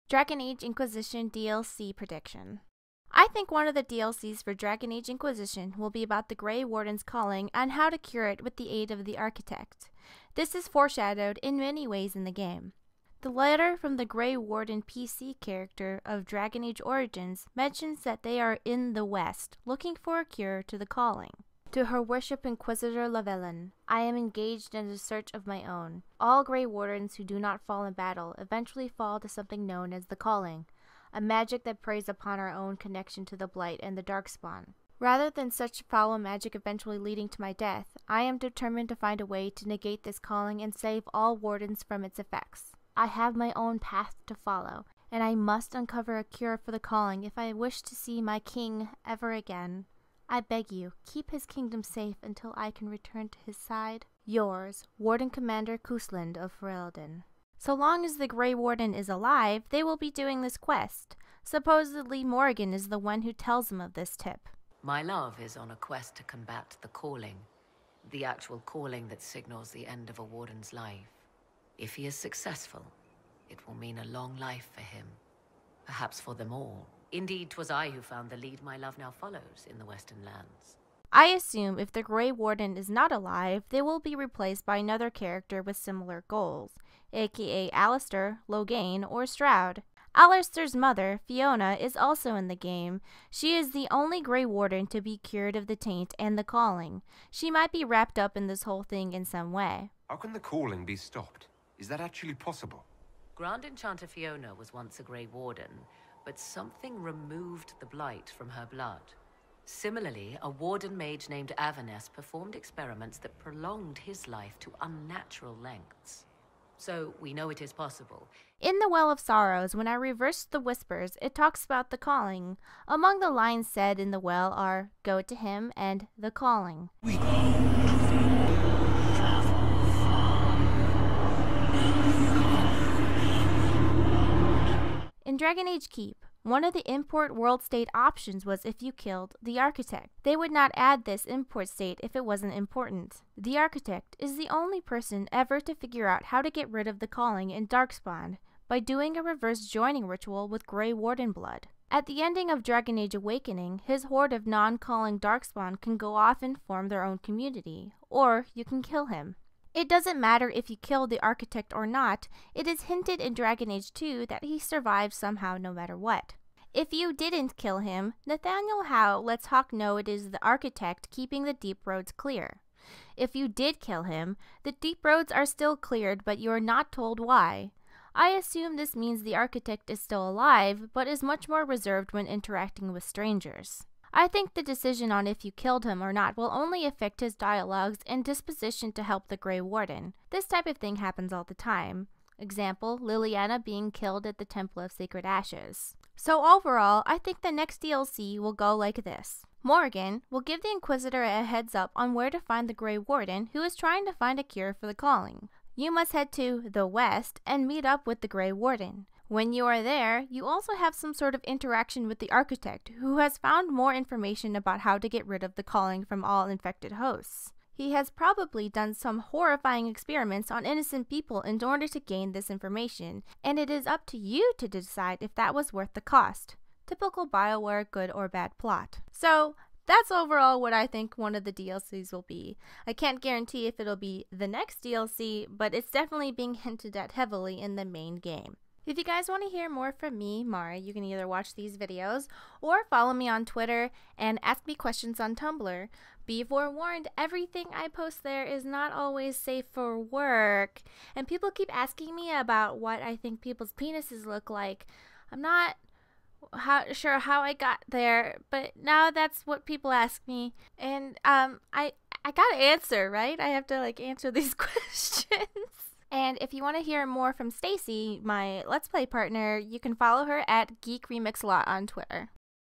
Dragon Age Inquisition DLC prediction. I think one of the DLCs for Dragon Age Inquisition will be about the Grey Warden's calling and how to cure it with the aid of the Architect. This is foreshadowed in many ways in the game. The letter from the Grey Warden PC character of Dragon Age Origins mentions that they are in the West, looking for a cure to the calling. To her worship Inquisitor Logain, I am engaged in a search of my own. All Grey Wardens who do not fall in battle eventually fall to something known as the Calling, a magic that preys upon our own connection to the Blight and the Darkspawn. Rather than such foul magic eventually leading to my death, I am determined to find a way to negate this calling and save all Wardens from its effects. I have my own path to follow, and I must uncover a cure for the calling if I wish to see my king ever again. I beg you, keep his kingdom safe until I can return to his side. Yours, Warden Commander Kusland of Ferelden. So long as the Grey Warden is alive, they will be doing this quest. Supposedly Morrigan is the one who tells them of this tip. My love is on a quest to combat the calling. The actual calling that signals the end of a Warden's life. If he is successful, it will mean a long life for him. Perhaps for them all. Indeed, 'twas I who found the lead my love now follows in the Western lands. I assume if the Grey Warden is not alive, they will be replaced by another character with similar goals, aka Alistair, Logain, or Stroud. Alistair's mother, Fiona, is also in the game. She is the only Grey Warden to be cured of the taint and the calling. She might be wrapped up in this whole thing in some way. How can the calling be stopped? Is that actually possible? Grand Enchanter Fiona was once a Grey Warden, but something removed the blight from her blood. Similarly, a Warden mage named Avernus performed experiments that prolonged his life to unnatural lengths. So, we know it is possible. In the Well of Sorrows, when I reversed the Whispers, it talks about the calling. Among the lines said in the well are, "Go to him," and "the calling." In Dragon Age Keep, one of the import world state options was if you killed the Architect. They would not add this import state if it wasn't important. The Architect is the only person ever to figure out how to get rid of the calling in Darkspawn by doing a reverse joining ritual with Grey Warden blood. At the ending of Dragon Age Awakening, his horde of non-calling Darkspawn can go off and form their own community, or you can kill him. It doesn't matter if you kill the Architect or not, it is hinted in Dragon Age 2 that he survives somehow no matter what. If you didn't kill him, Nathaniel Howe lets Hawk know it is the Architect keeping the deep roads clear. If you did kill him, the deep roads are still cleared, but you are not told why. I assume this means the Architect is still alive, but is much more reserved when interacting with strangers. I think the decision on if you killed him or not will only affect his dialogues and disposition to help the Grey Warden. This type of thing happens all the time. Example, Liliana being killed at the Temple of Sacred Ashes. So overall, I think the next DLC will go like this. Morrigan will give the Inquisitor a heads up on where to find the Grey Warden who is trying to find a cure for the calling. You must head to the West and meet up with the Grey Warden. When you are there, you also have some sort of interaction with the Architect, who has found more information about how to get rid of the calling from all infected hosts. He has probably done some horrifying experiments on innocent people in order to gain this information, and it is up to you to decide if that was worth the cost. Typical BioWare good or bad plot. So, that's overall what I think one of the DLCs will be. I can't guarantee if it'll be the next DLC, but it's definitely being hinted at heavily in the main game. If you guys want to hear more from me, Mari, you can either watch these videos or follow me on Twitter and ask me questions on Tumblr. Be forewarned, everything I post there is not always safe for work. And people keep asking me about what I think people's penises look like. I'm not sure how I got there, but now that's what people ask me. And I gotta answer, right? I have to answer these questions. And if you want to hear more from Stacy, my Let's Play partner, you can follow her at Geek Remix Lot on Twitter.